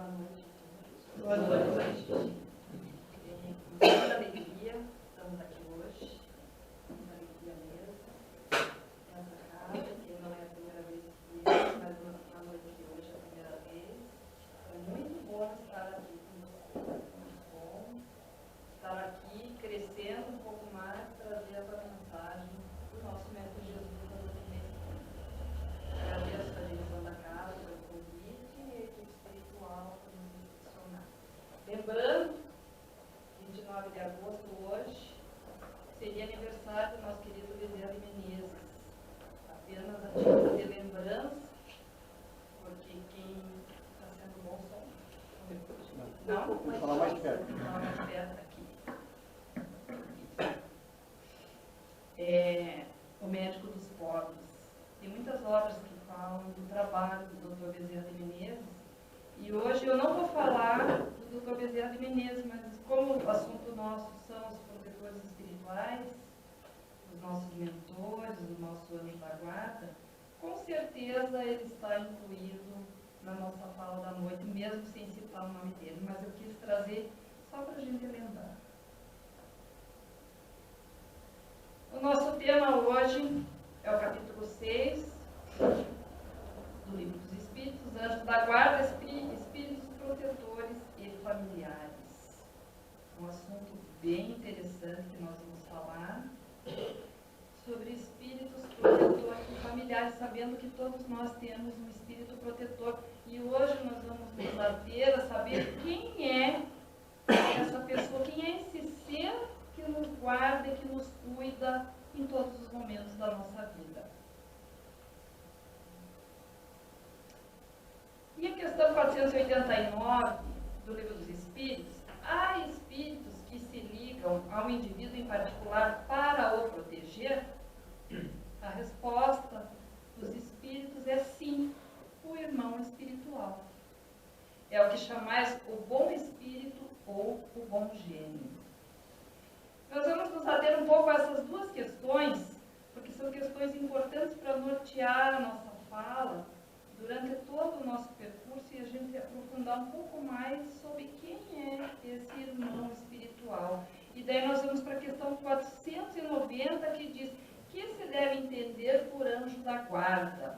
Boa noite. Com muita alegria, estamos aqui hoje. Muita alegria mesmo. Nessa casa, que não é a primeira vez que viemos, mas a noite de hoje é a primeira vez. É muito bom estar aqui com vocês. Muito bom estar aqui, crescendo um pouco mais, trazer essa mensagem do nosso Mestre Jesus para vocês. Agradeço a direção da casa pelo convite e a equipe espiritual por nos recepcionar. Lembrando, 29 de agosto hoje, seria aniversário do nosso querido Bezerra de Menezes. Apenas a título de lembrança, porque quem está sendo bom só não, mas falar mais perto. Falar mais perto aqui. O médico dos pobres. Tem muitas obras que falam do trabalho do Dr. Bezerra de Menezes. E hoje eu não vou falar do Dr. Bezerra de Menezes, mas como o assunto nosso são os protetores espirituais, os nossos mentores, o nosso anjo da guarda, com certeza ele está incluído na nossa fala da noite, mesmo sem citar o nome dele. Mas eu quis trazer só para a gente lembrar. O nosso tema hoje é o capítulo 6 do Livro dos Espíritos, Anjos da Guarda, Espíritos Protetores e Familiares. Um assunto bem interessante que nós vamos falar sobre espíritos protetores e familiares, sabendo que todos nós temos um espírito protetor. E hoje nós vamos nos ater a saber quem é essa pessoa, quem é esse ser que nos guarda e que nos cuida em todos os momentos da nossa vida. E a questão 489 do Livro dos Espíritos, há espíritos que se ligam ao indivíduo em particular para o proteger? A resposta dos espíritos é sim, o irmão espiritual. É o que chamais o bom espírito ou o bom gênio. Nós vamos nos ater um pouco a essas duas questões, porque são questões importantes para nortear a nossa fala durante todo o nosso percurso e a gente aprofundar um pouco mais sobre quem é esse irmão espiritual. E daí nós vamos para a questão 490, que diz: que se deve entender por anjo da guarda?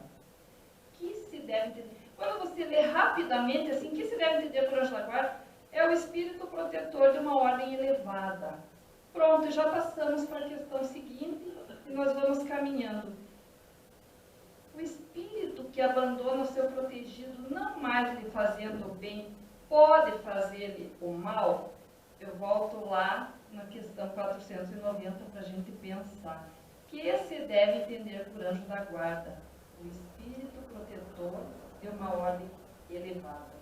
Que se deve entender? Quando você lê rapidamente assim, que se deve entender por anjo da guarda? É o espírito protetor de uma ordem elevada. Pronto, já passamos para a questão seguinte e nós vamos caminhando. O espírito que abandona o seu protegido, não mais lhe fazendo o bem, pode fazer-lhe o mal? Eu volto lá na questão 490 para a gente pensar. Que se deve entender por anjo da guarda? O espírito protetor de uma ordem elevada.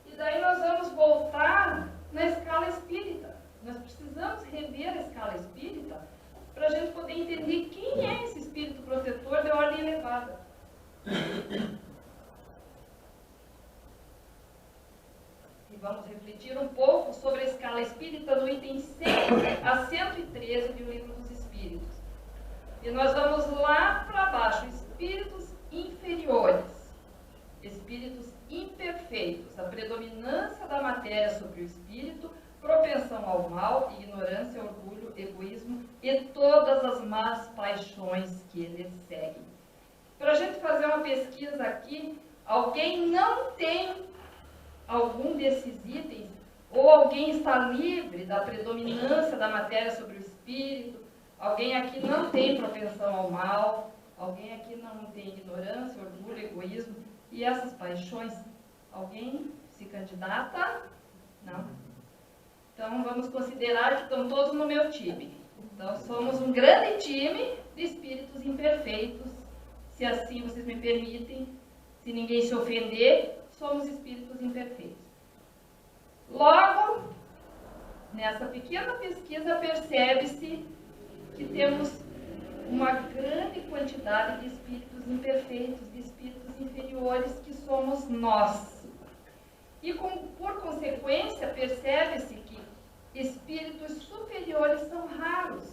E daí nós vamos voltar na escala espírita. Nós precisamos rever a escala espírita para a gente poder entender quem é esse espírito protetor de ordem elevada. E vamos refletir um pouco sobre a escala espírita no item 100 a 113 do Livro dos Espíritos. E nós vamos lá para baixo, espíritos inferiores, espíritos imperfeitos, a predominância da matéria sobre o espírito, propensão ao mal, ignorância, orgulho, egoísmo e todas as más paixões que eles seguem. Para a gente fazer uma pesquisa aqui, alguém não tem algum desses itens, ou alguém está livre da predominância da matéria sobre o espírito, alguém aqui não tem propensão ao mal, alguém aqui não tem ignorância, orgulho, egoísmo e essas paixões? Alguém se candidata? Não. Então, vamos considerar que estão todos no meu time. Então, somos um grande time de espíritos imperfeitos, se assim vocês me permitem, se ninguém se ofender, somos espíritos imperfeitos. Logo, nessa pequena pesquisa, percebe-se que temos uma grande quantidade de espíritos imperfeitos, de espíritos inferiores, que somos nós. E, por consequência, percebe-se que espíritos superiores são raros.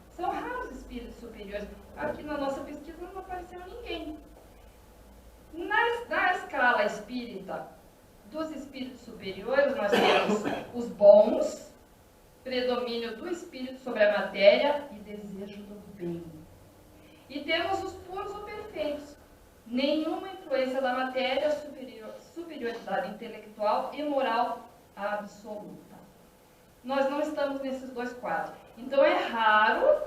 São raros espíritos superiores. Aqui na nossa pesquisa não apareceu ninguém. Na escala espírita dos espíritos superiores, nós temos os bons, predomínio do espírito sobre a matéria e desejo do bem. E temos os puros ou perfeitos, nenhuma influência da matéria, superioridade intelectual e moral absoluta. Nós não estamos nesses dois quadros. Então é raro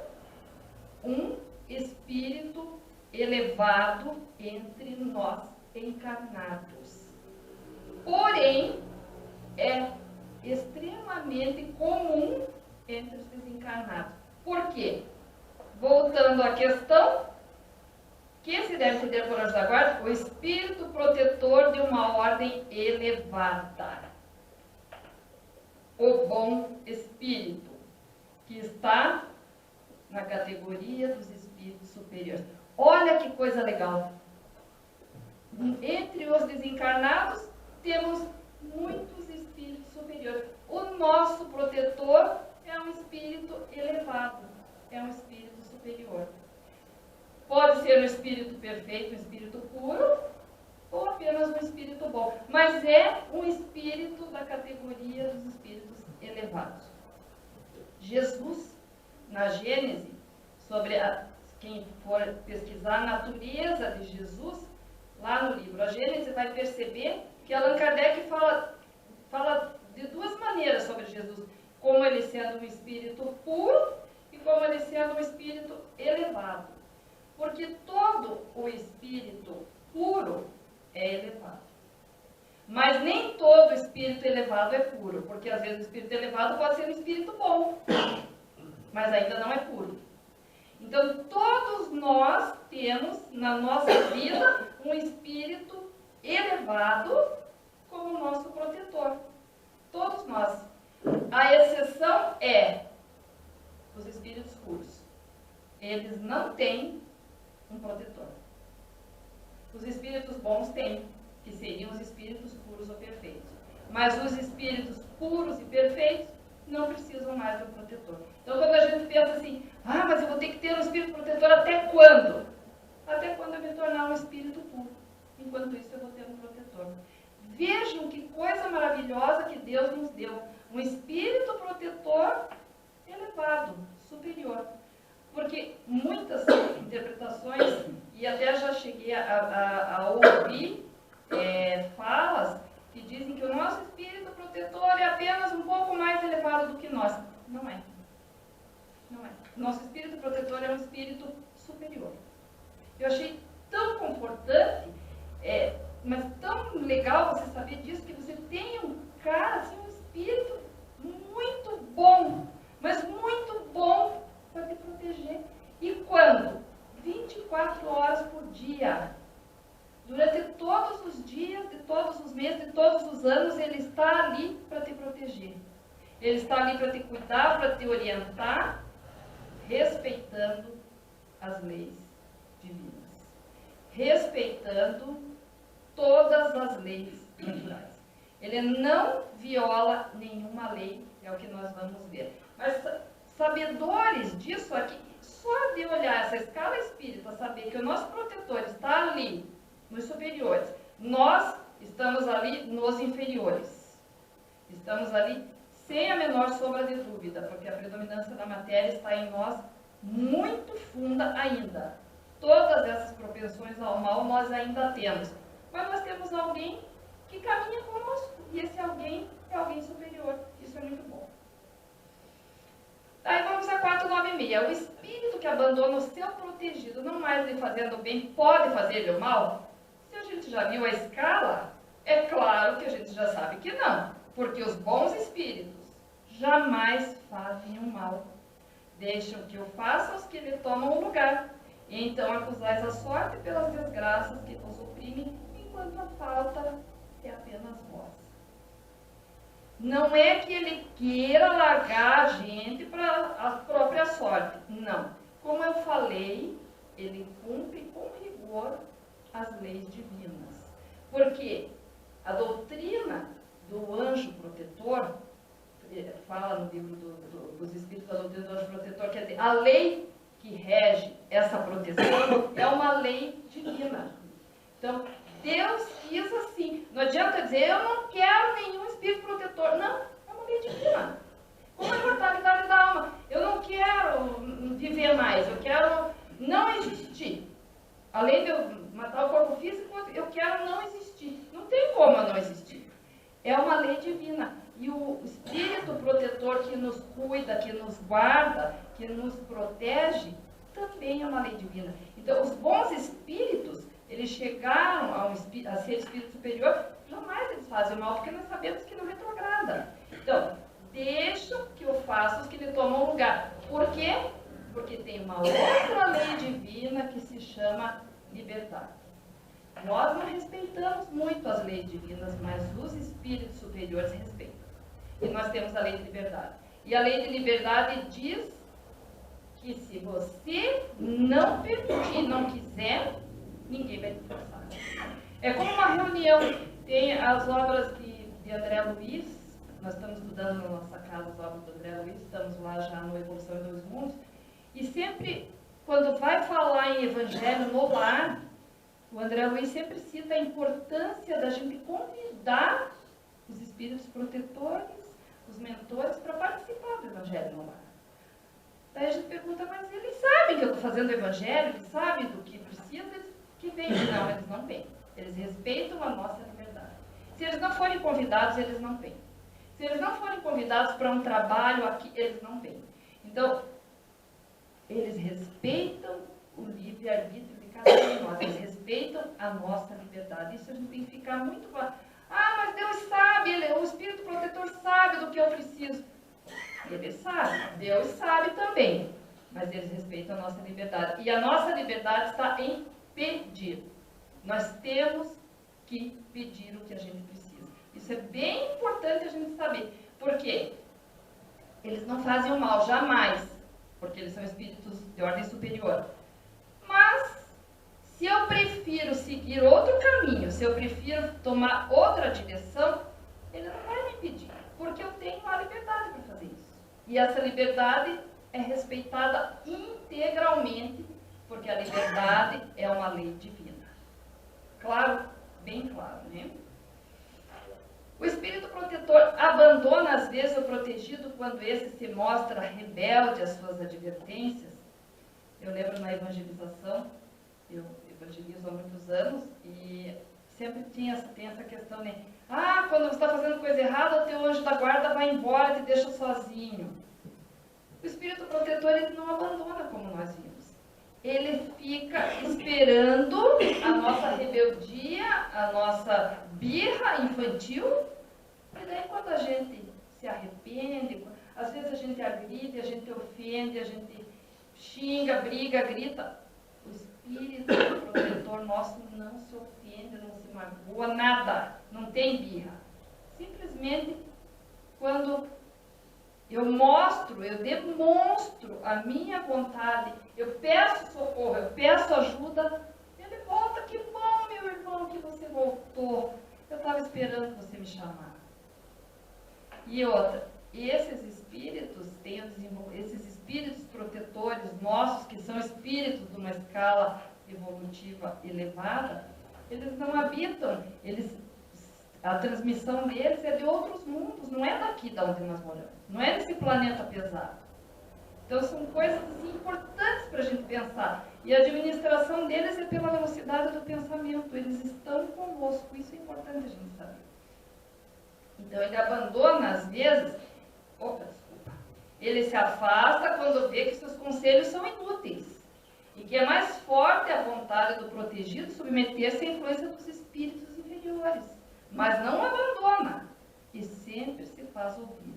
um espírito elevado entre nós encarnados. Porém, é extremamente comum entre os desencarnados. Por quê? Voltando à questão, que se deve entender por anjo da guarda? O espírito protetor de uma ordem elevada. O bom espírito, que está na categoria dos espíritos superiores. Olha que coisa legal. Entre os desencarnados, temos muitos espíritos superiores. O nosso protetor é um espírito elevado, é um espírito superior. Pode ser um espírito perfeito, um espírito puro, ou apenas um espírito bom. Mas é um espírito da categoria dos espíritos elevados. Jesus, na Gênese, quem for pesquisar a natureza de Jesus, lá no livro A Gênese, vai perceber que Allan Kardec fala de duas maneiras sobre Jesus, como ele sendo um espírito puro e como ele sendo um espírito elevado. Porque todo o espírito puro é elevado. Mas nem todo espírito elevado é puro, porque às vezes o espírito elevado pode ser um espírito bom, mas ainda não é puro. Então, todos nós temos na nossa vida um espírito elevado como nosso protetor. Todos nós. A exceção é os espíritos puros. Eles não têm um protetor. Os espíritos bons têm, que seriam os espíritos puros ou perfeitos. Mas os espíritos puros e perfeitos não precisam mais de um protetor. Então, quando a gente pensa assim, mas eu vou ter que ter um espírito protetor até quando? Até quando eu me tornar um espírito puro. Enquanto isso, eu vou ter um protetor. Vejam que coisa maravilhosa que Deus nos deu. Um espírito protetor elevado, superior. Porque muitas interpretações, e até já cheguei a ouvir falas que dizem que o nosso espírito protetor é apenas um pouco mais elevado do que nós. Não é. Não é. Nosso espírito protetor é um espírito superior. Eu achei tão confortante, mas tão legal você saber disso, que você tem um cara, assim, um espírito muito bom, mas muito bom para te proteger. E quando? 24 horas por dia. Durante todos os dias, de todos os meses, de todos os anos, ele está ali para te proteger. Ele está ali para te cuidar, para te orientar, respeitando as leis divinas. Respeitando todas as leis naturais. Ele não viola nenhuma lei, é o que nós vamos ver. Mas sabedores disso aqui, só de olhar essa escala espírita, saber que o nosso protetor está ali, nos superiores, nós estamos ali nos inferiores. Estamos ali sem a menor sombra de dúvida, porque a predominância da matéria está em nós muito funda ainda. Todas essas propensões ao mal nós ainda temos. Mas nós temos alguém que caminha conosco, e esse alguém é alguém superior. Isso é muito bom. Aí vamos a 496. O espírito que abandona o seu protegido, não mais lhe fazendo bem, pode fazer-lhe o mal? Se a gente já viu a escala, é claro que a gente já sabe que não. Porque os bons espíritos jamais fazem o mal. Deixam que o façam os que lhe tomam o lugar. E então acusais a sorte pelas desgraças que vos oprimem, enquanto a falta é apenas vossa. Não é que ele queira largar a gente para a própria sorte. Não. Como eu falei, ele cumpre com rigor as leis divinas. Porque a doutrina do anjo protetor, fala no livro dos Espíritos da doutrina do anjo protetor, quer dizer, a lei que rege essa proteção é uma lei divina. Então, Deus quis assim. Não adianta dizer, eu não quero nenhum espírito protetor. Não, é uma lei divina. Como a imortalidade da alma. Eu não quero viver mais, eu quero não existir. Além de eu matar o corpo físico, eu quero não existir. Não tem como eu não existir. É uma lei divina. E o espírito protetor que nos cuida, que nos guarda, que nos protege, também é uma lei divina. Então, os bons espíritos, eles chegaram a ser espírito superior, jamais eles fazem mal, porque nós sabemos que não retrograda. Então, deixam que eu faça os que lhe tomam lugar. Por quê? Porque tem uma outra lei divina que se chama liberdade. Nós não respeitamos muito as leis divinas, mas os espíritos superiores respeitam. E nós temos a lei de liberdade. E a lei de liberdade diz que se você não permitir, não quiser, ninguém vai te forçar. É como uma reunião. Tem as obras de André Luiz. Nós estamos estudando na nossa casa as obras do André Luiz, estamos lá já no Evolução em Dois Mundos, e sempre, quando vai falar em Evangelho no lar, o André Luiz sempre cita a importância da gente convidar os espíritos protetores, os mentores, para participar do Evangelho no lar. Daí a gente pergunta, mas eles sabem que eu estou fazendo o Evangelho, eles sabem do que precisa, eles que vêm. Não, eles não vêm. Eles respeitam a nossa liberdade. Se eles não forem convidados, eles não vêm. Se eles não forem convidados para um trabalho aqui, eles não vêm. Então, eles respeitam o livre-arbítrio de cada um de nós. Eles respeitam a nossa liberdade. Isso a gente tem que ficar muito claro. Ah, mas Deus sabe, o Espírito Protetor sabe do que eu preciso. Ele sabe, Deus sabe também. Mas eles respeitam a nossa liberdade. E a nossa liberdade está em pedir. Nós temos que pedir o que a gente precisa. Isso é bem importante a gente saber. Por quê? Eles não fazem o mal, jamais. Porque eles são espíritos de ordem superior. Mas, se eu prefiro seguir outro caminho, se eu prefiro tomar outra direção, ele não vai me impedir. Porque eu tenho a liberdade para fazer isso. E essa liberdade é respeitada integralmente, porque a liberdade é uma lei divina. Claro, bem claro, né? O espírito protetor abandona às vezes o protegido quando esse se mostra rebelde às suas advertências. Eu lembro na evangelização, eu evangelizo há muitos anos, e sempre tem essa questão, né? Ah, quando você está fazendo coisa errada, o teu anjo da guarda vai embora e te deixa sozinho. O espírito protetor, ele não abandona, como nós vimos. Ele fica esperando a nossa rebeldia, a nossa birra infantil, e daí quando a gente se arrepende, às vezes a gente agride, a gente ofende, a gente xinga, briga, grita, o espírito protetor nosso não se ofende, não se magoa, nada, não tem birra. Simplesmente, quando eu demonstro a minha vontade, eu peço socorro, eu peço ajuda, ele volta. Que bom, meu irmão, que você voltou. Eu estava esperando você me chamar. E outra, esses espíritos protetores nossos, que são espíritos de uma escala evolutiva elevada, eles não habitam, a transmissão deles é de outros mundos, não é daqui de onde nós moramos, não é desse planeta pesado. Então são coisas assim, importantes para a gente pensar. E a administração deles é pela velocidade do pensamento, eles estão conosco, isso é importante a gente saber. Então ele abandona às vezes, ele se afasta quando vê que seus conselhos são inúteis. E que é mais forte a vontade do protegido submeter-se à influência dos espíritos inferiores. Mas não abandona, e sempre se faz ouvir.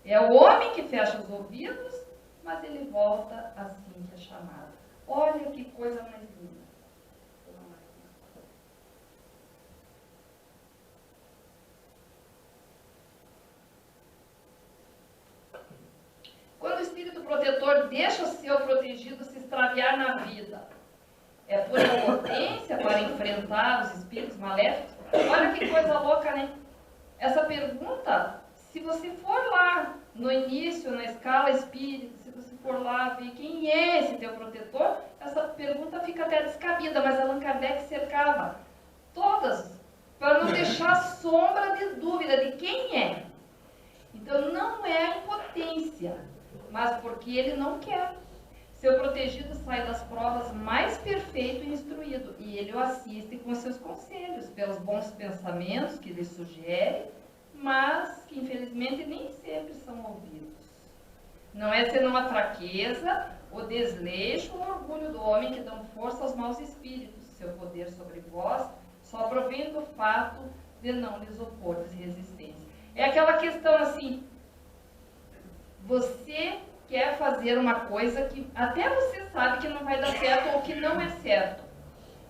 É o homem que fecha os ouvidos, mas ele volta assim que é chamado. Olha que coisa mais linda. Quando o espírito protetor deixa o seu protegido se extraviar na vida, é por impotência para enfrentar os espíritos maléficos? Olha que coisa louca, né? Essa pergunta, se você for lá no início, na escala espírita, se você for lá ver quem é esse teu protetor, essa pergunta fica até descabida, mas Allan Kardec cercava todas, para não deixar sombra de dúvida de quem é. Então não é a impotência, mas porque ele não quer. Seu protegido sai das provas mais perfeito e instruído, e ele o assiste com seus conselhos, pelos bons pensamentos que lhe sugere, mas que infelizmente nem sempre são ouvidos. Não é senão a fraqueza, o desleixo ou o orgulho do homem que dão força aos maus espíritos. Seu poder sobre vós só provém do fato de não lhes opordes resistência. É aquela questão assim, você quer fazer uma coisa que até você sabe que não vai dar certo ou que não é certo,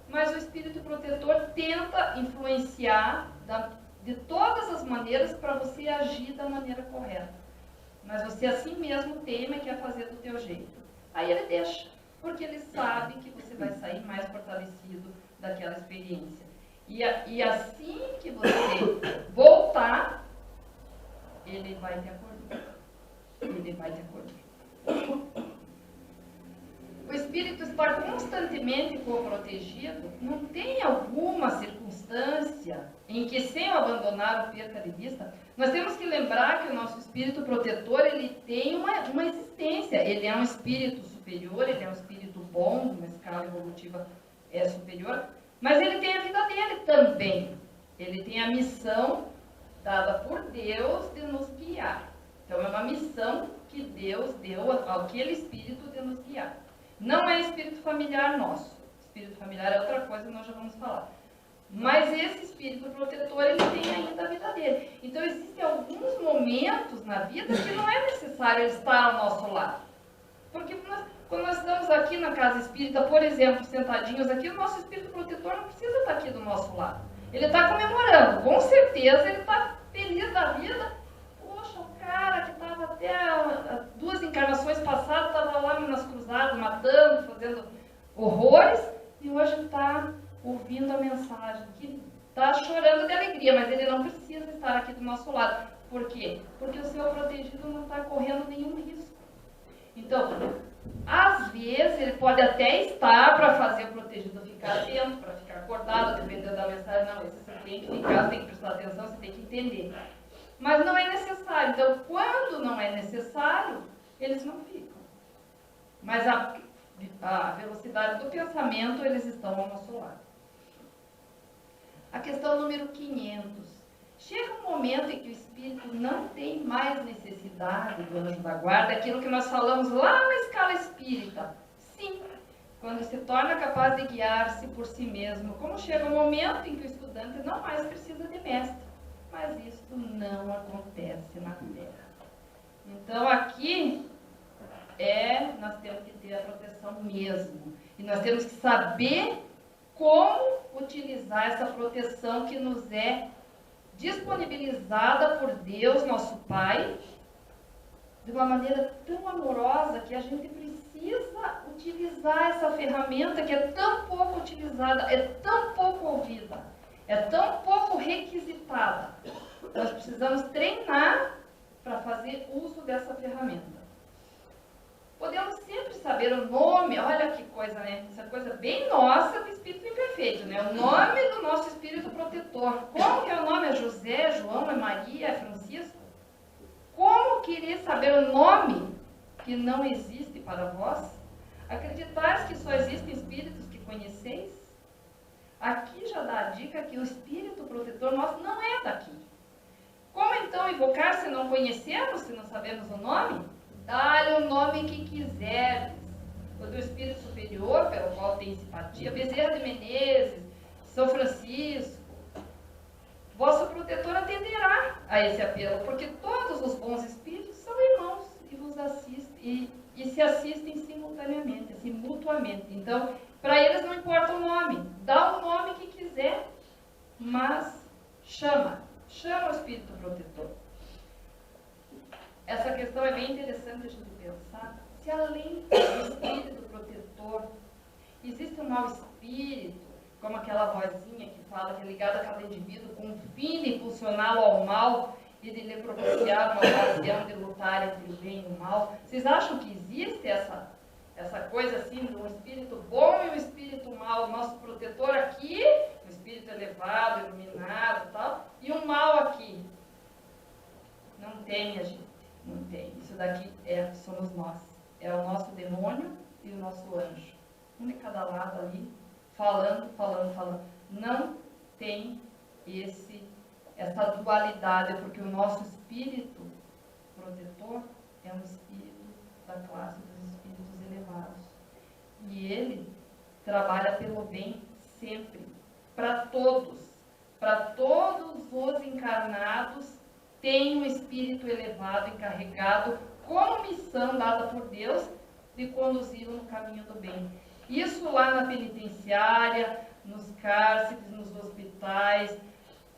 mas o espírito protetor tenta influenciar de todas as maneiras para você agir da maneira correta. Mas você assim mesmo teima e quer fazer do teu jeito. Aí ele deixa, porque ele sabe que você vai sair mais fortalecido daquela experiência. E assim que você voltar, ele vai te acordar. Ele vai te acordar. O espírito estar constantemente co-protegido, não tem alguma circunstância em que, sem o abandonar, o perca de vista. Nós temos que lembrar que o nosso espírito protetor, ele tem uma existência. Ele é um espírito superior, ele é um espírito bom, uma escala evolutiva superior, mas ele tem a vida dele também. Ele tem a missão dada por Deus de nos guiar. Então é uma missão que Deus deu àquele espírito de nos guiar. Não é espírito familiar nosso. Espírito familiar é outra coisa, nós já vamos falar. Mas esse espírito protetor, ele tem ainda a vida dele. Então existem alguns momentos na vida que não é necessário ele estar ao nosso lado. Porque quando nós estamos aqui na casa espírita, por exemplo, sentadinhos aqui, o nosso espírito protetor não precisa estar aqui do nosso lado. Ele está comemorando, com certeza ele está feliz da vida. Poxa, o cara que estava até 2 encarnações passadas, estava lá nas cruzadas, matando, fazendo horrores, e hoje está ouvindo a mensagem, que está chorando de alegria, mas ele não precisa estar aqui do nosso lado. Por quê? Porque o seu protegido não está correndo nenhum risco. Então, às vezes, ele pode até estar para fazer o protegido ficar atento, para ficar acordado, dependendo da mensagem. Não, esse você tem que ficar, você tem que prestar atenção, você tem que entender. Mas não é necessário. Então, quando não é necessário, eles não ficam. Mas a velocidade do pensamento, eles estão ao nosso lado. A questão número 500. Chega um momento em que o espírito não tem mais necessidade do anjo da guarda, aquilo que nós falamos lá na escala espírita. Sim, quando se torna capaz de guiar-se por si mesmo, como chega um momento em que o estudante não mais precisa de mestre. Mas isso não acontece na Terra. Então aqui nós temos que ter a proteção mesmo. E nós temos que saber como utilizar essa proteção que nos é disponibilizada por Deus, nosso Pai, de uma maneira tão amorosa que a gente precisa utilizar essa ferramenta que é tão pouco utilizada, é tão pouco ouvida, é tão pouco requisitada. Nós precisamos treinar para fazer uso dessa ferramenta. Podemos sempre saber o nome, olha que coisa, né? Essa coisa bem nossa do Espírito Imperfeito, né? O nome do nosso Espírito Protetor. Como que é o nome? É José, João, é Maria, é Francisco? Como querer saber o nome que não existe para vós? Acreditais que só existem espíritos que conheceis? Aqui já dá a dica que o Espírito Protetor nosso não é daqui. Como então invocar se não conhecemos, se não sabemos o nome? Dá-lhe o nome que quiseres. O do Espírito Superior, pelo qual tem simpatia, Bezerra de Menezes, São Francisco. Vosso protetor atenderá a esse apelo, porque todos os bons espíritos são irmãos e vos assistem e se assistem simultaneamente, assim, mutuamente. Então, para eles não importa o nome, dá o nome que quiser, mas chama o Espírito Protetor. Essa questão é bem interessante a gente pensar. Se além do espírito protetor existe um mau espírito, como aquela vozinha que fala que é ligada a cada indivíduo com o fim de impulsioná-lo ao mal e de lhe propiciar uma ocasião de lutar entre o bem e o mal, vocês acham que existe essa coisa assim de um espírito bom e um espírito mau? O nosso protetor aqui um espírito elevado, iluminado e tal, e um mal aqui. Não tem, minha gente, não tem. Isso daqui somos nós. É o nosso demônio e o nosso anjo. Um de cada lado ali, falando. Não tem essa dualidade, porque o nosso espírito protetor é um espírito da classe dos espíritos elevados. E ele trabalha pelo bem sempre, para todos os encarnados. Tem um espírito elevado encarregado, como missão dada por Deus, de conduzi-lo no caminho do bem. Isso lá na penitenciária, nos cárceres, nos hospitais,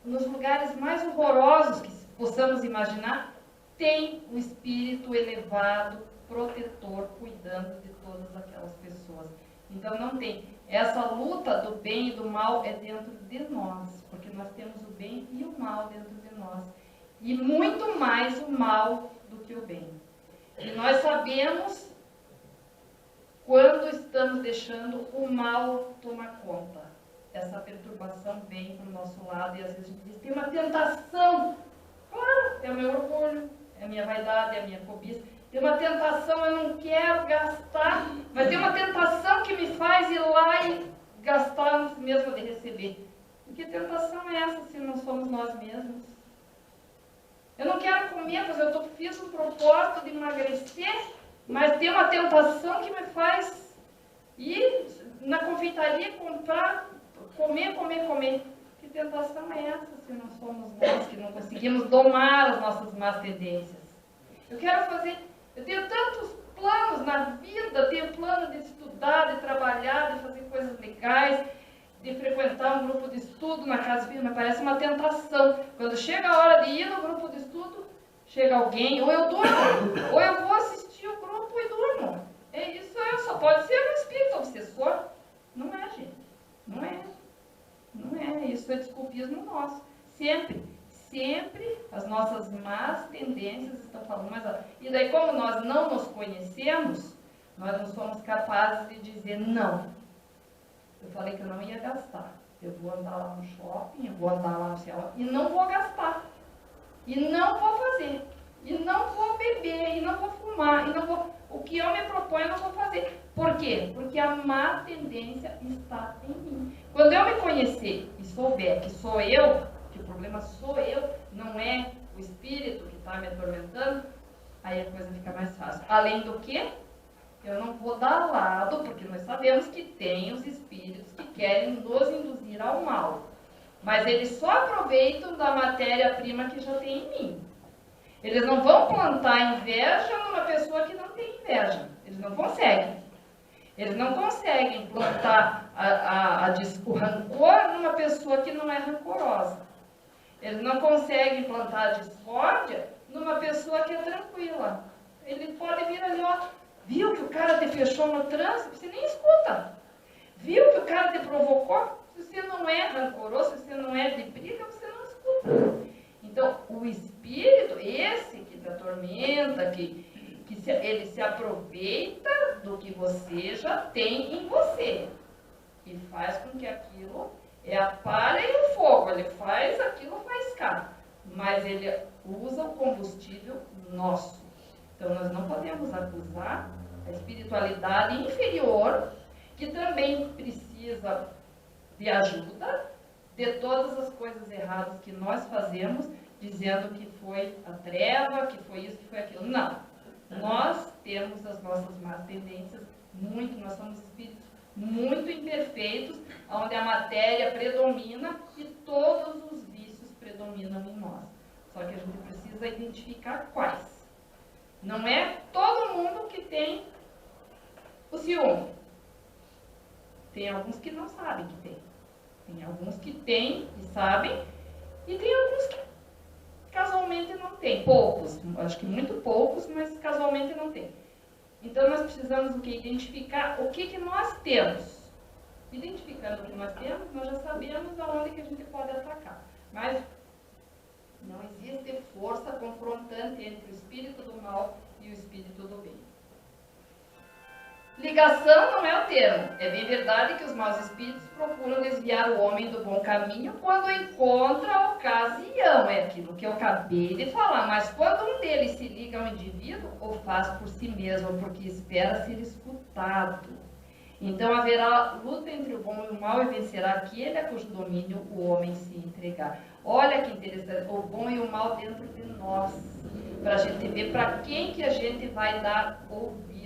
nos lugares mais horrorosos que possamos imaginar, tem um espírito elevado, protetor, cuidando de todas aquelas pessoas. Então não tem. Essa luta do bem e do mal é dentro de nós, porque nós temos o bem e o mal dentro de nós. E muito mais o mal do que o bem. E nós sabemos quando estamos deixando o mal tomar conta. Essa perturbação vem para o nosso lado e às vezes a gente diz, tem uma tentação. Claro, é o meu orgulho, é a minha vaidade, é a minha cobiça. Tem uma tentação, eu não quero gastar, mas tem uma tentação que me faz ir lá e gastar antes mesmo de receber. E que tentação é essa se não somos nós mesmos? Eu não quero comer, mas eu fiz um propósito de emagrecer, mas tem uma tentação que me faz ir na confeitaria comprar, comer. Que tentação é essa se não somos nós que não conseguimos domar as nossas más tendências? Eu tenho tantos planos na vida, tenho plano de estudar, de trabalhar, de fazer coisas legais, de frequentar um grupo de estudo na casa firme, mas parece uma tentação. Quando chega a hora de ir no grupo de estudo, chega alguém, ou eu durmo, ou eu vou assistir o grupo e durmo. É isso, só pode ser um espírito obsessor. Não é, gente. Não é. Isso é desculpismo nosso. Sempre as nossas más tendências estão falando mais alto. E daí, como nós não nos conhecemos, nós não somos capazes de dizer não. Eu falei que eu não ia gastar. Eu vou andar lá no shopping, eu vou andar lá no céu e não vou gastar. E não vou fazer. E não vou beber, e não vou fumar, e não vou... O que eu me proponho, eu não vou fazer. Por quê? Porque a má tendência está em mim. Quando eu me conhecer e souber que sou eu, que o problema sou eu, não é o espírito que está me atormentando, aí a coisa fica mais fácil. Além do que, eu não vou dar lado, porque nós sabemos que tem os espíritos que querem nos induzir ao mal. Mas eles só aproveitam da matéria-prima que já tem em mim. Eles não vão plantar inveja numa pessoa que não tem inveja. Eles não conseguem. Eles não conseguem plantar o rancor numa pessoa que não é rancorosa. Eles não conseguem plantar a discórdia numa pessoa que é tranquila. Ele pode vir ali, ó, viu que o cara te fechou no trânsito, você nem escuta. Viu que o cara te provocou? Se você não é rancoroso, se você não é de briga, você não escuta. Então, o espírito, esse que te atormenta, ele se aproveita do que você já tem em você e faz com que aquilo é a palha e o fogo, ele faz aquilo faiscar, mas ele usa o combustível nosso. Então, nós não podemos acusar a espiritualidade inferior, que também precisa de ajuda, de todas as coisas erradas que nós fazemos, dizendo que foi a treva, que foi isso, que foi aquilo. Não. Nós temos as nossas más tendências, nós somos espíritos muito imperfeitos, onde a matéria predomina e todos os vícios predominam em nós. Só que a gente precisa identificar quais. Não é todo mundo que tem o ciúme. Tem alguns que não sabem que tem. Tem alguns que têm e sabem, e tem alguns que casualmente não tem. Poucos, acho que muito poucos, mas casualmente não tem. Então nós precisamos o quê? Identificar o que nós temos. Identificando o que nós temos, nós já sabemos aonde que a gente pode atacar. Mas não existe força confrontante entre o espírito do mal e o espírito do bem. Ligação não é o termo. É bem verdade que os maus espíritos procuram desviar o homem do bom caminho quando encontra a ocasião. É aquilo que eu acabei de falar. Mas quando um deles se liga ao indivíduo, o faz por si mesmo, porque espera ser escutado. Então haverá luta entre o bom e o mal e vencerá aquele a cujo domínio o homem se entregar. Olha que interessante, o bom e o mal dentro de nós, para a gente ver para quem que a gente vai dar ouvidos.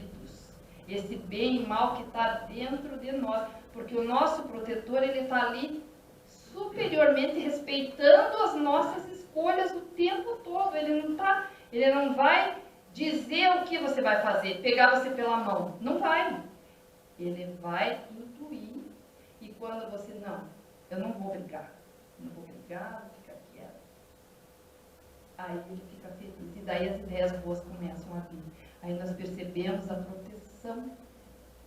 Esse bem e mal que está dentro de nós, porque o nosso protetor, ele está ali superiormente respeitando as nossas escolhas o tempo todo. Ele não vai dizer o que você vai fazer, pegar você pela mão, não vai. Ele vai intuir, e quando você, não, eu não vou brigar, vou ficar quieto. Aí ele fica feliz, e daí as ideias boas começam a vir. Aí nós percebemos a proteção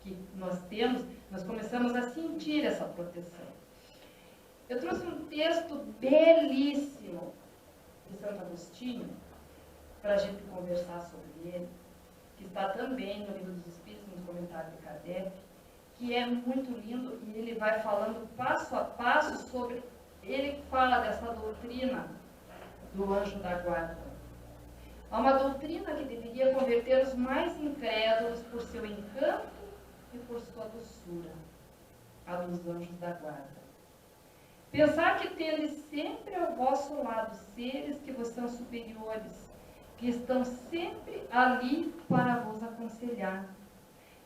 que nós temos, nós começamos a sentir essa proteção. Eu trouxe um texto belíssimo de Santo Agostinho, para a gente conversar sobre ele, que está também no Livro dos Espíritos, no comentário de Kardec, que é muito lindo, e ele vai falando passo a passo sobre, ele fala dessa doutrina do anjo da guarda. Há uma doutrina que deveria converter os mais incrédulos por seu encanto e por sua doçura, a dos anjos da guarda. Pensar que tendes sempre ao vosso lado seres que vos são superiores, que estão sempre ali para vos aconselhar.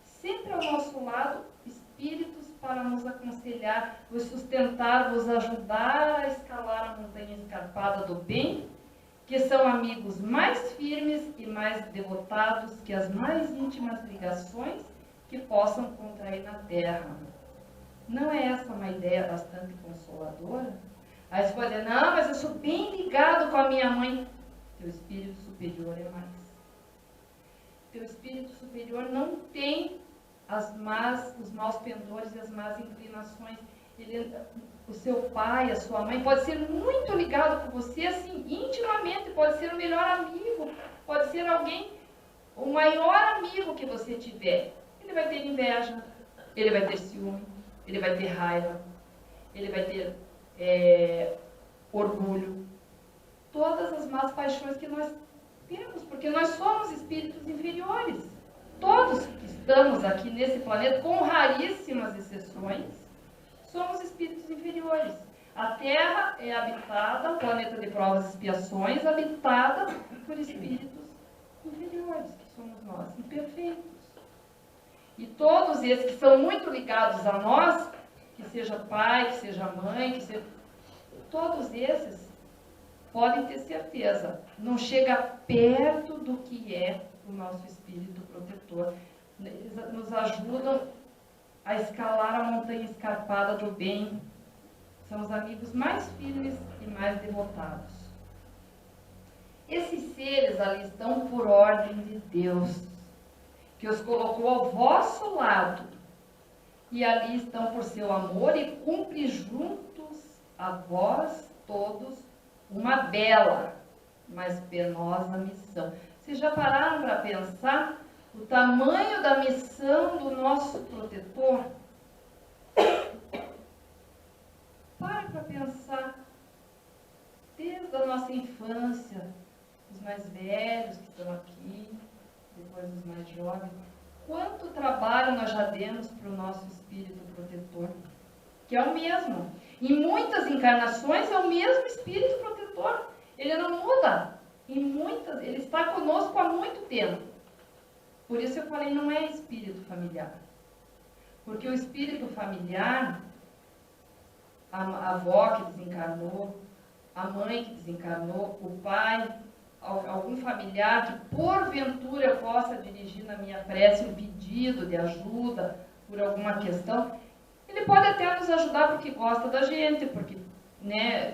Sempre ao nosso lado, espíritos para nos aconselhar, vos sustentar, vos ajudar a escalar a montanha escarpada do bem, que são amigos mais firmes e mais devotados que as mais íntimas ligações que possam contrair na terra. Não é essa uma ideia bastante consoladora? Aí você pode dizer, não, mas eu sou bem ligado com a minha mãe. Teu espírito superior é mais. Teu espírito superior não tem os maus pendores e as más inclinações. O seu pai, a sua mãe, pode ser muito ligado com você, assim, intimamente, pode ser o melhor amigo, pode ser alguém, o maior amigo que você tiver. Ele vai ter inveja, ele vai ter ciúme, ele vai ter raiva, ele vai ter orgulho. Todas as más paixões que nós temos, porque nós somos espíritos inferiores. Todos que estamos aqui nesse planeta, com raríssimas exceções, somos espíritos inferiores. A Terra é habitada, o planeta de provas e expiações, habitada por espíritos inferiores, que somos nós, imperfeitos. E todos esses que são muito ligados a nós, que seja pai, que seja mãe, todos esses podem ter certeza, não chega perto do que é o nosso espírito protetor. Eles nos ajudam a escalar a montanha escarpada do bem. São os amigos mais firmes e mais devotados. Esses seres ali estão por ordem de Deus, que os colocou ao vosso lado, e ali estão por seu amor e cumpre juntos a vós todos uma bela, mas penosa missão. Vocês já pararam para pensar o tamanho da missão do nosso protetor? Pare para pensar, desde a nossa infância, os mais velhos que estão aqui, depois os mais jovens, quanto trabalho nós já demos para o nosso espírito protetor, que é o mesmo. Em muitas encarnações é o mesmo espírito protetor, ele não muda. Ele está conosco há muito tempo. Por isso eu falei, não é espírito familiar. Porque o espírito familiar, a avó que desencarnou, a mãe que desencarnou, o pai, algum familiar que porventura eu possa dirigir na minha prece um pedido de ajuda por alguma questão, ele pode até nos ajudar porque gosta da gente, porque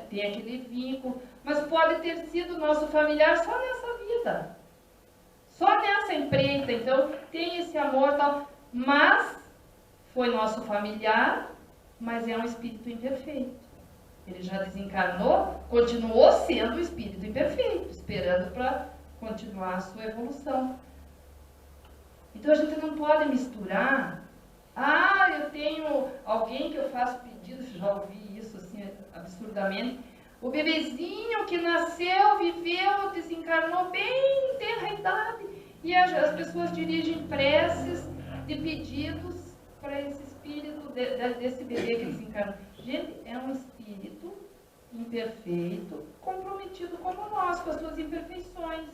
tem aquele vínculo, mas pode ter sido nosso familiar só nessa vida, só nessa empreita. Então tem esse amor e tal, mas foi nosso familiar, mas é um espírito imperfeito. Ele já desencarnou, continuou sendo um espírito imperfeito, esperando para continuar a sua evolução. Então a gente não pode misturar. Ah, eu tenho alguém que eu faço pedido, já ouvi isso assim absurdamente. O bebezinho que nasceu, viveu, desencarnou bem em tenra idade. E as pessoas dirigem preces de pedidos para esse espírito, desse bebê que desencarnou. Gente, é um espírito imperfeito, comprometido como nós, com as suas imperfeições,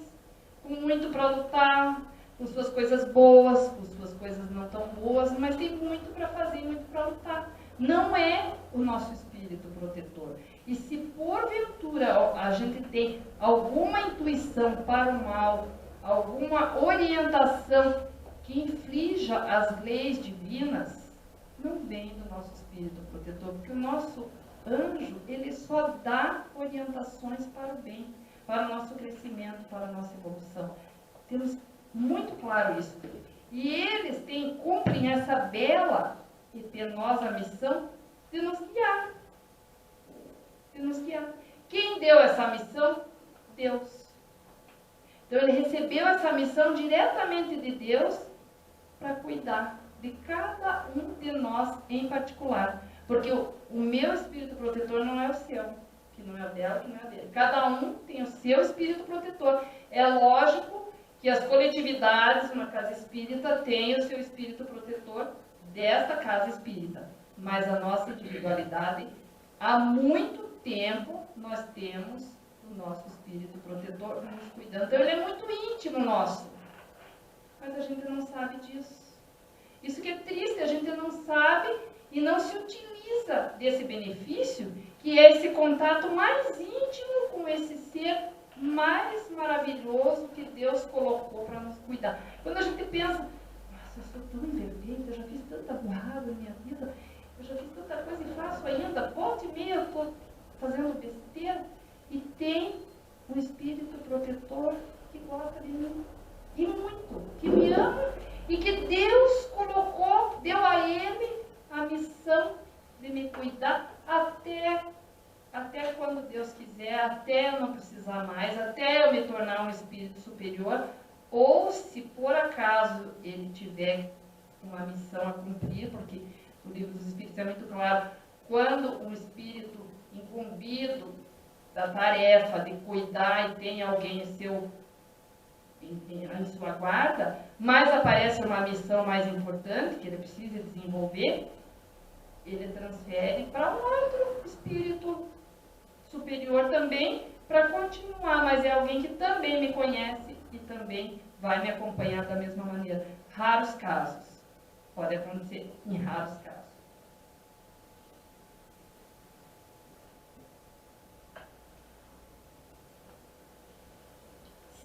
com muito para lutar, com suas coisas boas, com suas coisas não tão boas, mas tem muito para fazer, muito para lutar. Não é o nosso espírito protetor. E se porventura a gente tem alguma intuição para o mal, alguma orientação que inflija as leis divinas, não vem do nosso espírito protetor, porque o nosso anjo, ele só dá orientações para o bem, para o nosso crescimento, para a nossa evolução. Temos muito claro isso. E eles cumprem essa bela e penosa missão de nos guiar. De nos guiar. Quem deu essa missão? Deus. Então ele recebeu essa missão diretamente de Deus para cuidar de cada um de nós em particular. Porque o meu espírito protetor não é o seu, que não é o dela, que não é o dele. Cada um tem o seu espírito protetor. É lógico que as coletividades, uma casa espírita, têm o seu espírito protetor desta casa espírita. Mas a nossa individualidade, há muito tempo, nós temos o nosso espírito protetor nos cuidando. Então, ele é muito íntimo nosso. Mas a gente não sabe disso. Isso que é triste, a gente não sabe e não se utiliza desse benefício, que é esse contato mais íntimo com esse ser mais maravilhoso que Deus colocou para nos cuidar. Quando a gente pensa, nossa, eu sou tão imperfeita, eu já fiz tanta burrada na minha vida, eu já fiz tanta coisa e faço ainda, volta e meia eu estou fazendo besteira, e tem um espírito protetor que gosta de mim, e muito, que me ama, e que Deus colocou, deu a ele a missão de me cuidar até quando Deus quiser, até eu não precisar mais, até eu me tornar um espírito superior, ou se por acaso ele tiver uma missão a cumprir, porque o livro dos Espíritos é muito claro, quando um espírito incumbido da tarefa de cuidar e tem alguém em sua guarda, mas aparece uma missão mais importante que ele precisa desenvolver, ele transfere para um outro espírito superior também, para continuar, mas é alguém que também me conhece e também vai me acompanhar da mesma maneira. Raros casos. Pode acontecer em raros casos.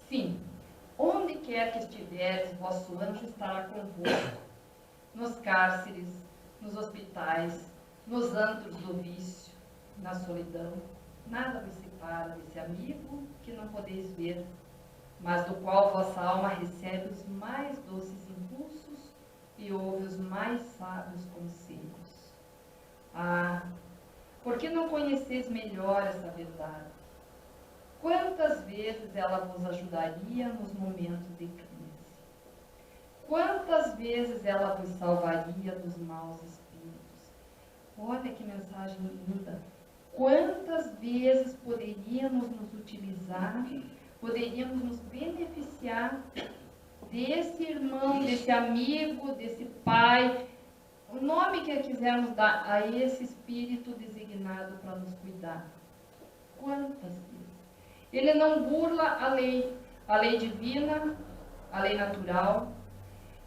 Sim, onde quer que estiveres, vosso anjo estará convosco, nos cárceres, nos hospitais, nos antros do vício, na solidão. Nada vos separa desse amigo que não podeis ver, mas do qual vossa alma recebe os mais doces impulsos e ouve os mais sábios conselhos. Ah, por que não conheceis melhor essa verdade? Quantas vezes ela vos ajudaria nos momentos de crise? Quantas vezes ela vos salvaria dos maus espíritos? Olha que mensagem linda! Quantas vezes poderíamos nos utilizar, poderíamos nos beneficiar desse irmão, desse amigo, desse pai, o nome que quisermos dar a esse espírito designado para nos cuidar. Quantas vezes? Ele não burla a lei divina, a lei natural.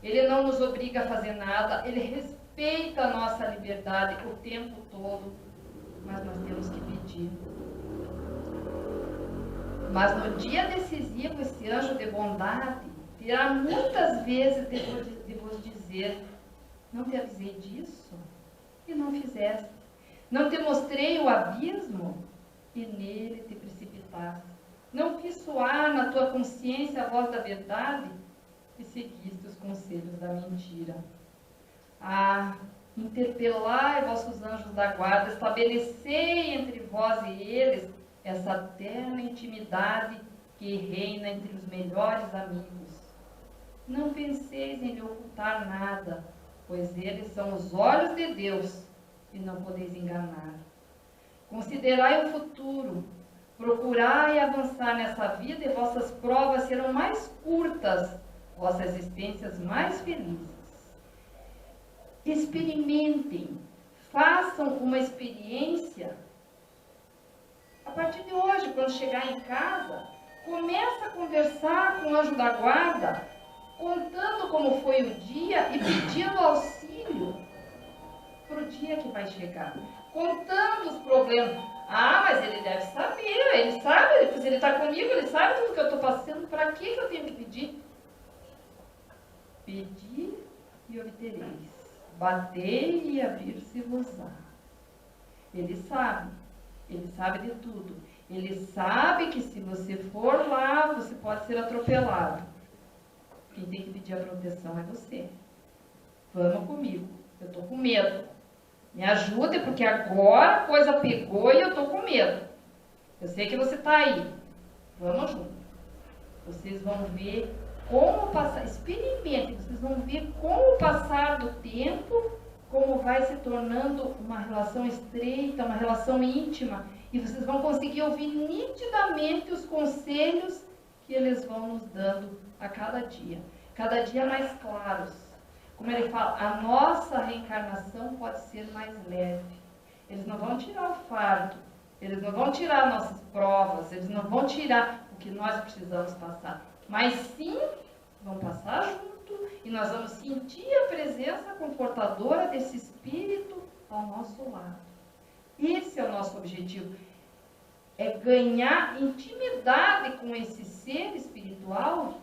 Ele não nos obriga a fazer nada, ele respeita a nossa liberdade o tempo todo, mas nós temos que pedir. Mas no dia decisivo, esse anjo de bondade terá muitas vezes de vos dizer: não te avisei disso e não fizeste. Não te mostrei o abismo e nele te precipitaste. Não fiz soar na tua consciência a voz da verdade e seguiste os conselhos da mentira. Ah, interpelai vossos anjos da guarda, estabelecei entre vós e eles essa terna intimidade que reina entre os melhores amigos. Não penseis em lhe ocultar nada, pois eles são os olhos de Deus, e não podeis enganar. Considerai o futuro, procurai avançar nessa vida, e vossas provas serão mais curtas, vossas existências mais felizes. Experimentem, façam uma experiência. A partir de hoje, quando chegar em casa, começa a conversar com o anjo da guarda, contando como foi o dia e pedindo auxílio para o dia que vai chegar. Contando os problemas. Ah, mas ele deve saber, ele sabe, se ele está comigo, ele sabe tudo que eu estou passando, para que eu tenho que pedir? Pedi e obtereis. Batei e abrir-se-vos-á. Ele sabe de tudo. Ele sabe que se você for lá, você pode ser atropelado. Quem tem que pedir a proteção é você. Vamos comigo, eu estou com medo. Me ajude, porque agora a coisa pegou e eu estou com medo. Eu sei que você está aí. Vamos junto. Vocês vão ver como passar, experimentem, vocês vão ver como o passar do tempo, como vai se tornando uma relação estreita, uma relação íntima, e vocês vão conseguir ouvir nitidamente os conselhos que eles vão nos dando a cada dia mais claros. Como ele fala, a nossa reencarnação pode ser mais leve. Eles não vão tirar o fardo, eles não vão tirar nossas provas, eles não vão tirar o que nós precisamos passar, mas sim vão passar junto e nós vamos sentir a presença confortadora desse Espírito ao nosso lado. Esse é o nosso objetivo, é ganhar intimidade com esse ser espiritual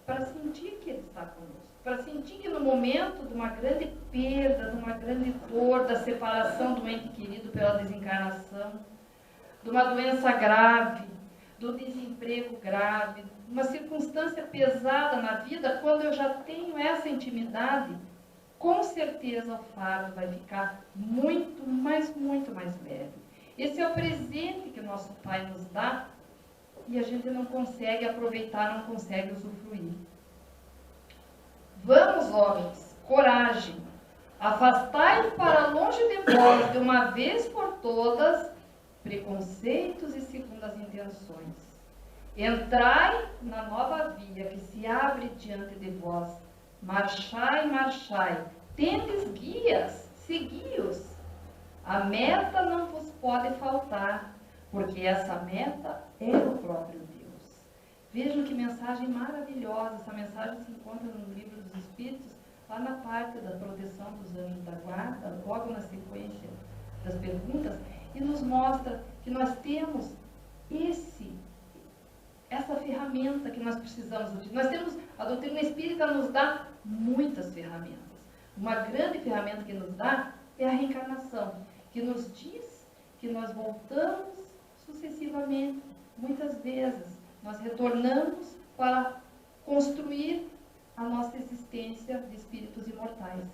para sentir que ele está conosco, para sentir que no momento de uma grande perda, de uma grande dor, da separação do ente querido pela desencarnação, de uma doença grave, do desemprego grave, uma circunstância pesada na vida, quando eu já tenho essa intimidade, com certeza o fardo vai ficar muito mais leve. Esse é o presente que o nosso Pai nos dá e a gente não consegue aproveitar, não consegue usufruir. Vamos, homens, coragem, afastai para longe de vós, de uma vez por todas, preconceitos e segundas intenções. Entrai na nova via que se abre diante de vós. Marchai, marchai, tendes guias, segui-os. A meta não vos pode faltar, porque essa meta é o próprio Deus. Vejam que mensagem maravilhosa. Essa mensagem se encontra no Livro dos Espíritos, lá na parte da proteção dos anjos da guarda, logo na sequência das perguntas, e nos mostra que nós temos essa ferramenta que nós precisamos utilizar. Nós temos, a doutrina espírita nos dá muitas ferramentas. Uma grande ferramenta que nos dá é a reencarnação, que nos diz que nós voltamos sucessivamente, muitas vezes. Nós retornamos para construir a nossa existência de espíritos imortais.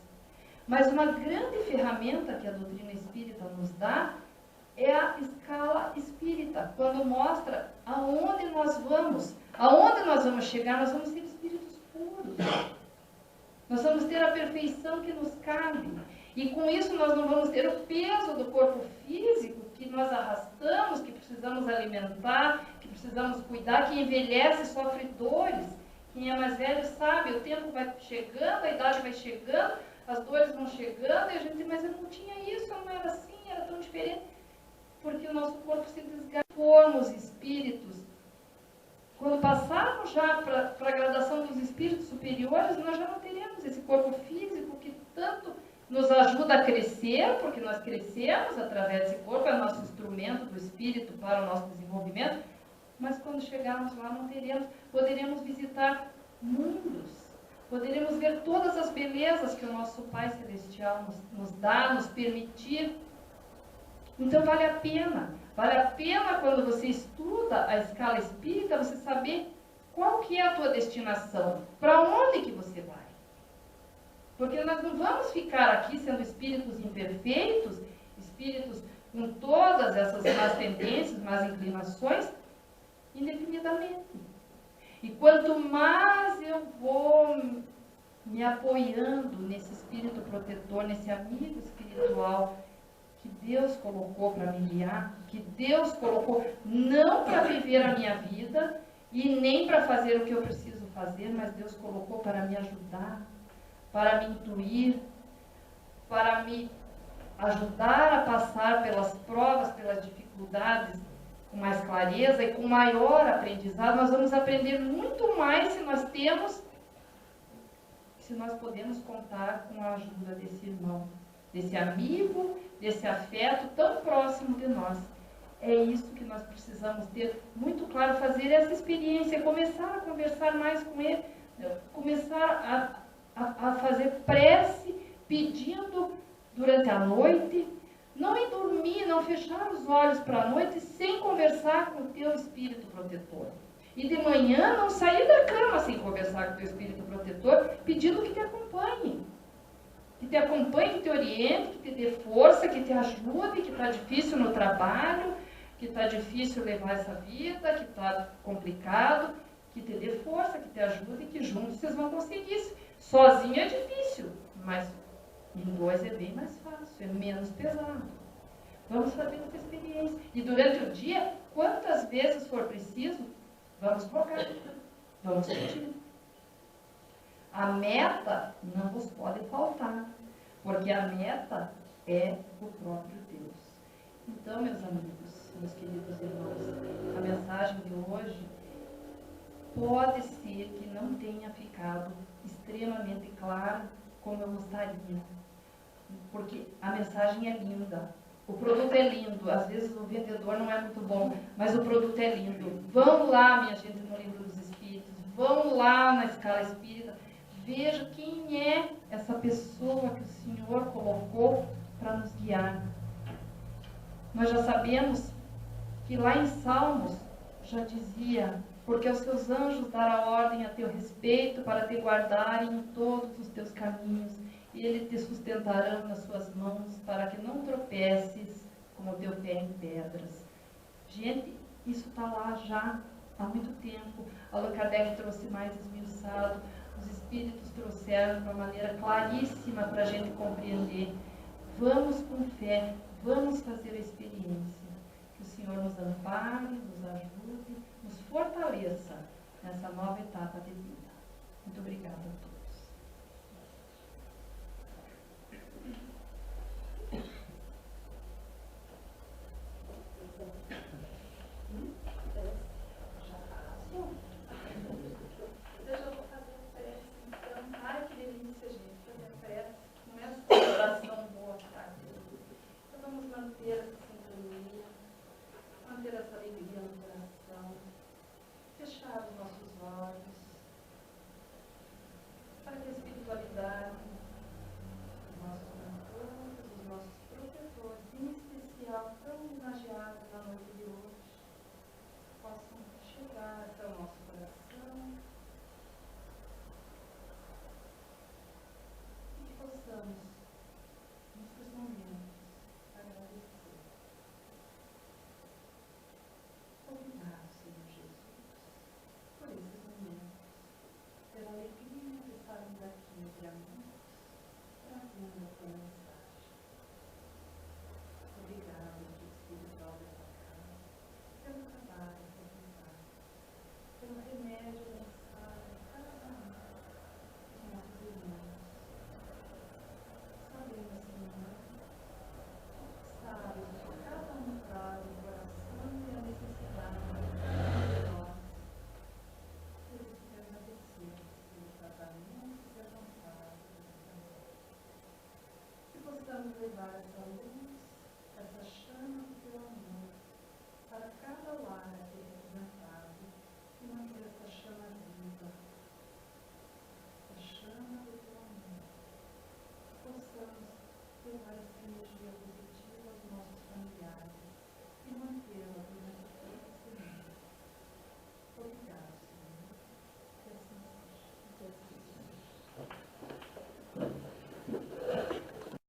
Mas uma grande ferramenta que a doutrina espírita nos dá é a escala espírita, quando mostra aonde nós vamos chegar. Nós vamos ser espíritos puros. Nós vamos ter a perfeição que nos cabe. E com isso nós não vamos ter o peso do corpo físico que nós arrastamos, que precisamos alimentar, que precisamos cuidar, que envelhece, sofre dores. Quem é mais velho sabe, o tempo vai chegando, a idade vai chegando, as dores vão chegando, e a gente diz, mas eu não tinha isso, eu não era assim, era tão diferente. Porque o nosso corpo se desgasta. Formos espíritos, quando passarmos já para a gradação dos espíritos superiores, nós já não teremos esse corpo físico que tanto nos ajuda a crescer, porque nós crescemos através desse corpo, é o nosso instrumento do espírito para o nosso desenvolvimento, mas quando chegarmos lá não teremos, poderemos visitar mundos, poderemos ver todas as belezas que o nosso Pai Celestial nos dá, nos permitir. Então vale a pena quando você estuda a escala espírita, você saber qual que é a tua destinação, para onde que você vai. Porque nós não vamos ficar aqui sendo espíritos imperfeitos, espíritos com todas essas más tendências, más inclinações, indefinidamente. E quanto mais eu vou me apoiando nesse espírito protetor, nesse amigo espiritual que Deus colocou para me guiar, que Deus colocou não para viver a minha vida e nem para fazer o que eu preciso fazer, mas Deus colocou para me ajudar, para me intuir, para me ajudar a passar pelas provas, pelas dificuldades com mais clareza e com maior aprendizado. Nós vamos aprender muito mais se nós podemos contar com a ajuda desse irmão, desse amigo, desse afeto tão próximo de nós. É isso que nós precisamos ter muito claro, fazer essa experiência, começar a conversar mais com ele, começar a fazer prece, pedindo durante a noite, não ir dormir, não fechar os olhos para a noite sem conversar com o teu espírito protetor. E de manhã não sair da cama sem conversar com o teu espírito protetor, pedindo que te acompanhe. Que te acompanhe, que te oriente, que te dê força, que te ajude, que está difícil no trabalho, que está difícil levar essa vida, que está complicado, que te dê força, que te ajude, que juntos vocês vão conseguir isso. Sozinho é difícil, mas em dois é bem mais fácil, é menos pesado. Vamos fazer essa experiência. E durante o dia, quantas vezes for preciso, vamos focar, vamos pedir. A meta não vos pode faltar, porque a meta é o próprio Deus. Então, meus amigos, meus queridos irmãos, a mensagem de hoje pode ser que não tenha ficado extremamente clara como eu gostaria, porque a mensagem é linda. O produto é lindo, às vezes o vendedor não é muito bom, mas o produto é lindo. Vão lá, minha gente, no Livro dos Espíritos, vão lá na Escala Espírita, veja quem é essa pessoa que o Senhor colocou para nos guiar. Nós já sabemos que lá em Salmos já dizia: porque aos seus anjos dará ordem a teu respeito para te guardarem em todos os teus caminhos, e eles te sustentarão nas suas mãos para que não tropeces com o teu pé em pedras. Gente, isso está lá já há muito tempo. Allan Kardec trouxe mais esmiuçado, os espíritos trouxeram de uma maneira claríssima para a gente compreender. Vamos com fé, vamos fazer a experiência. Que o Senhor nos ampare, nos ajude, nos fortaleça nessa nova etapa de vida. Muito obrigada a todos. Manter essa sintonia, manter essa alegria no coração, fechar os nossos olhos, para que a espiritualidade, os nossos cantores, os nossos protetores, em especial tão homenageados na noite de hoje, possam chegar até o nosso coração e que possamos, nesses momentos, agradecer. Obrigado, Senhor Jesus, por esses momentos, pela alegria de estarmos aqui entre amigos, trazendo a tua mensagem. Obrigado, Espírito espiritual dessa casa, pelo trabalho realizado, pelo remédio necessário a cada um dos nossos irmãos. Sabemos, Senhor, sabes o que cada um traz no coração e a necessidade de nós. Por isso te agradecemos pelo tratamento e avançado. Que possamos levar essa luz